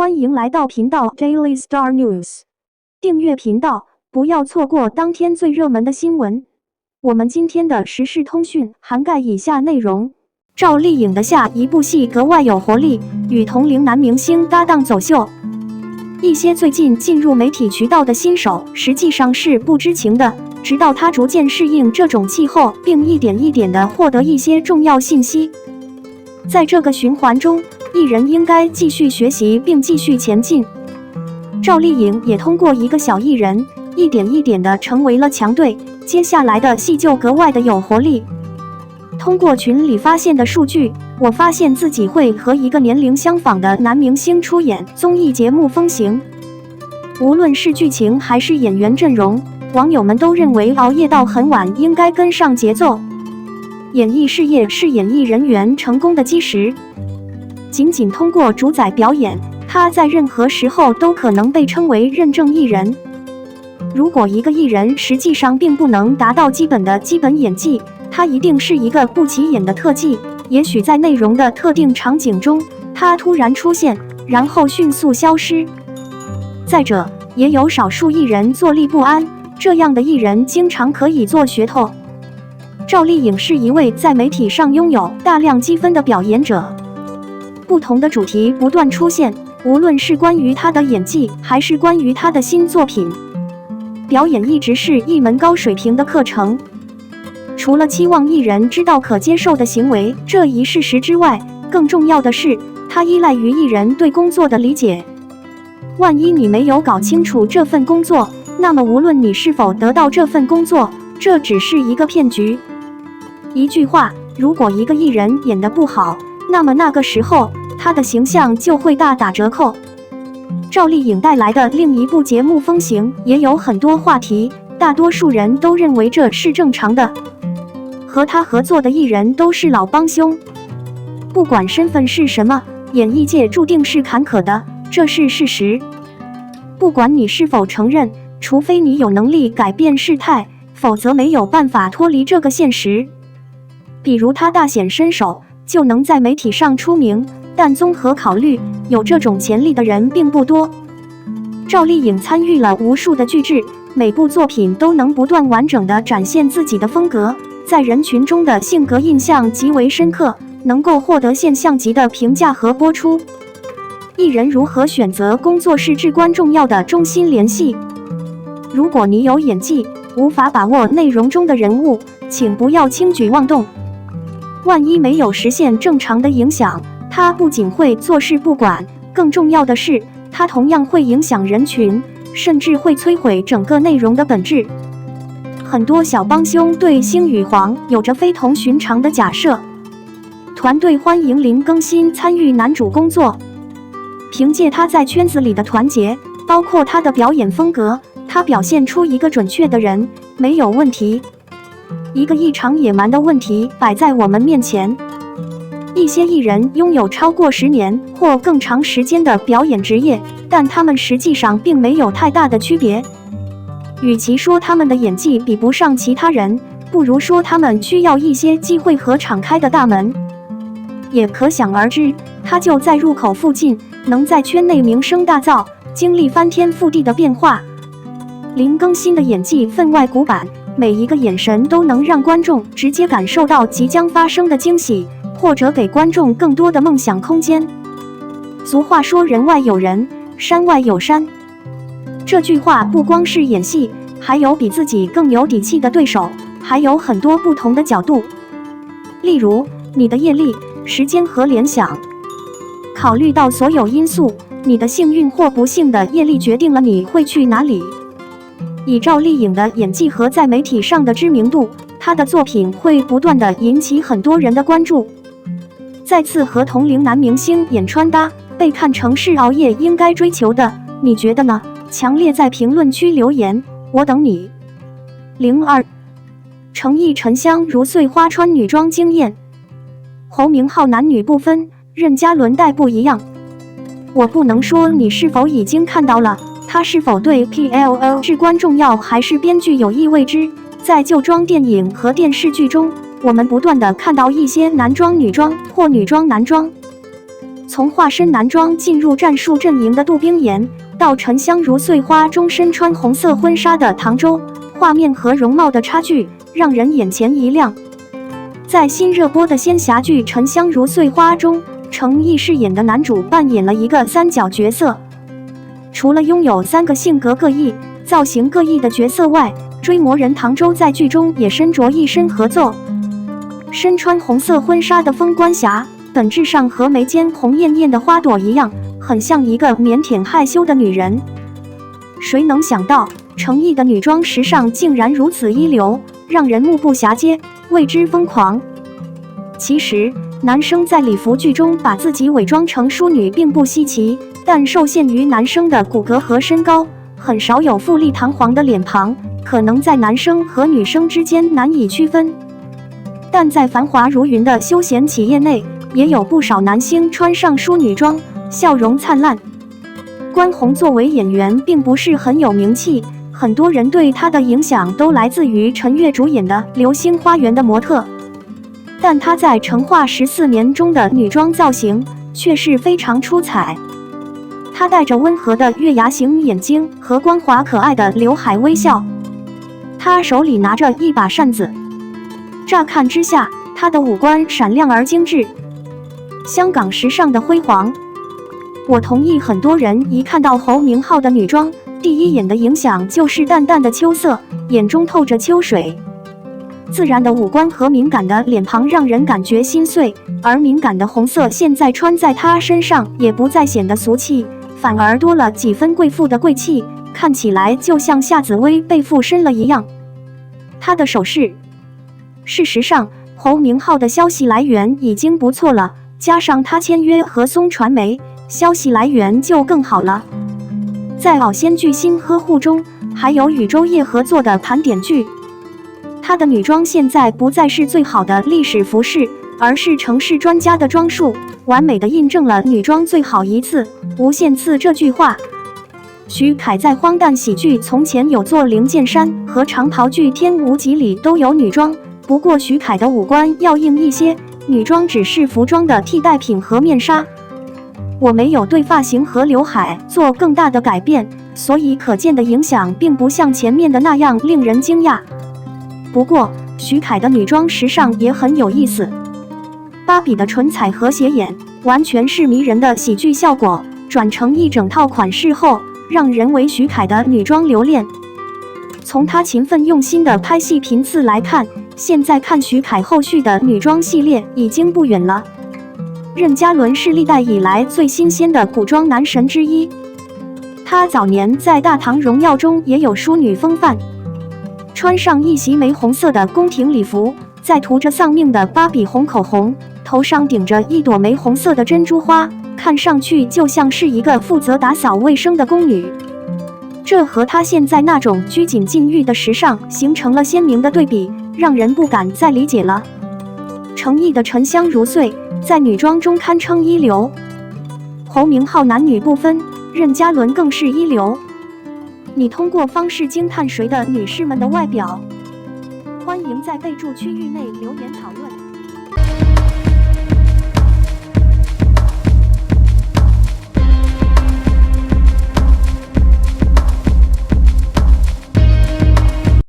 欢迎来到频道 Daily Star News， 订阅频道，不要错过当天最热门的新闻。我们今天的时事通讯涵盖以下内容：赵丽颖的下一部戏格外有活力，与同龄男明星搭档走秀。一些最近进入媒体渠道的新手实际上是不知情的，直到他逐渐适应这种气候，并一点一点地获得一些重要信息。在这个循环中，艺人应该继续学习并继续前进。赵丽颖也通过一个小艺人，一点一点地成为了强队，接下来的戏就格外的有活力。通过群里发现的数据，我发现自己会和一个年龄相仿的男明星出演综艺节目《风行》。无论是剧情还是演员阵容，网友们都认为熬夜到很晚应该跟上节奏。演艺事业是演艺人员成功的基石。仅仅通过主宰表演，他在任何时候都可能被称为认证艺人。如果一个艺人实际上并不能达到基本演技，他一定是一个不起眼的特技，也许在内容的特定场景中，他突然出现，然后迅速消失。再者，也有少数艺人坐立不安，这样的艺人经常可以做噱头。赵丽颖是一位在媒体上拥有大量积分的表演者，不同的主题不断出现，无论是关于她的演技，还是关于她的新作品。表演一直是一门高水平的课程。除了期望艺人知道可接受的行为这一事实之外，更重要的是，它依赖于艺人对工作的理解。万一你没有搞清楚这份工作，那么无论你是否得到这份工作，这只是一个骗局。一句话，如果一个艺人演得不好，那么那个时候他的形象就会大打折扣。赵丽颖带来的另一部节目《风行》也有很多话题，大多数人都认为这是正常的。和他合作的艺人都是老帮凶，不管身份是什么，演艺界注定是坎坷的，这是事实。不管你是否承认，除非你有能力改变事态，否则没有办法脱离这个现实。比如他大显身手，就能在媒体上出名，但综合考虑，有这种潜力的人并不多。赵丽颖参与了无数的剧制，每部作品都能不断完整地展现自己的风格，在人群中的性格印象极为深刻，能够获得现象级的评价和播出。艺人如何选择工作是至关重要的中心联系。如果你有演技，无法把握内容中的人物，请不要轻举妄动。万一没有实现正常的影响，它不仅会坐视不管，更重要的是，它同样会影响人群，甚至会摧毁整个内容的本质。很多小帮凶对星宇皇有着非同寻常的假设。团队欢迎林更新参与男主工作，凭借他在圈子里的团结，包括他的表演风格，他表现出一个准确的人，没有问题。一个异常野蛮的问题摆在我们面前。一些艺人拥有超过10年或更长时间的表演职业，但他们实际上并没有太大的区别。与其说他们的演技比不上其他人，不如说他们需要一些机会和敞开的大门。也可想而知，他就在入口附近，能在圈内名声大噪，经历翻天覆地的变化。林更新的演技分外古板，每一个眼神都能让观众直接感受到即将发生的惊喜，或者给观众更多的梦想空间。俗话说人外有人，山外有山。这句话不光是演戏，还有比自己更有底气的对手，还有很多不同的角度。例如，你的业力、时间和联想。考虑到所有因素，你的幸运或不幸的业力决定了你会去哪里。以赵丽颖的演技和在媒体上的知名度，她的作品会不断地引起很多人的关注。再次和同龄男明星演穿搭，被看成是熬夜应该追求的，你觉得呢？强烈在评论区留言，我等你。02诚意沉香如碎花穿女装惊艳，侯明昊男女不分，任嘉伦带不一样。我不能说你是否已经看到了，他是否对 PLL 至关重要，还是编剧有意未知。在旧装电影和电视剧中，我们不断地看到一些男装女装或女装男装。从从化身男装进入战术阵营的杜冰妍，到沉香如碎花中身穿红色婚纱的唐周，画面和容貌的差距让人眼前一亮。在新热播的仙侠剧《沉香如碎花》中，程毅饰演的男主扮演了一个三角角色。除了拥有3个性格各异、造型各异的角色外，追魔人唐周在剧中也身着一身合奏。身穿红色婚纱的风关霞，本质上和眉间红艳艳的花朵一样，很像一个腼腆害羞的女人。谁能想到，程毅的女装时尚竟然如此一流，让人目不暇接，为之疯狂。其实，男生在礼服剧中把自己伪装成淑女并不稀奇，但受限于男生的骨骼和身高，很少有富丽堂皇的脸庞，可能在男生和女生之间难以区分。但在繁华如云的休闲企业内，也有不少男星穿上淑女装，笑容灿烂。关宏作为演员并不是很有名气，很多人对他的影响都来自于陈月主演的《流星花园》的模特。但她在《成化14年》中的女装造型却是非常出彩。她戴着温和的月牙形眼睛和光滑可爱的刘海微笑，她手里拿着一把扇子，乍看之下，她的五官闪亮而精致，香港时尚的辉煌。我同意，很多人一看到侯明昊的女装，第一眼的影响就是淡淡的秋色，眼中透着秋水。自然的五官和敏感的脸庞让人感觉心碎，而敏感的红色现在穿在她身上也不再显得俗气，反而多了几分贵妇的贵气，看起来就像夏紫薇被附身了一样。她的首饰，事实上，侯明昊的消息来源已经不错了，加上他签约和松传媒，消息来源就更好了。在老仙巨星呵护中，还有与周烨合作的盘点剧。她的女装现在不再是最好的历史服饰，而是城市专家的装束，完美的印证了女装最好一次无限次这句话。徐凯在荒诞喜剧《从前有座灵剑山》和长袍剧《天无极》里都有女装，不过徐凯的五官要硬一些，女装只是服装的替代品和面纱。我没有对发型和刘海做更大的改变，所以可见的影响并不像前面的那样令人惊讶。不过，徐凯的女装时尚也很有意思。芭比的唇彩和斜眼，完全是迷人的喜剧效果，转成一整套款式后，让人为徐凯的女装留恋。从她勤奋用心的拍戏频次来看，现在看徐凯后续的女装系列已经不远了。任嘉伦是历代以来最新鲜的古装男神之一，他早年在《大唐荣耀》中也有淑女风范。穿上一袭玫红色的宫廷礼服，再涂着丧命的芭比红口红，头上顶着一朵玫红色的珍珠花，看上去就像是一个负责打扫卫生的宫女。这和她现在那种拘谨禁欲的时尚形成了鲜明的对比，让人不敢再理解了。程毅的沉香如碎在女装中堪称一流，侯明昊男女不分，任嘉伦更是一流。你通过方式惊叹谁的女士们的外表？欢迎在备注区域内留言讨论。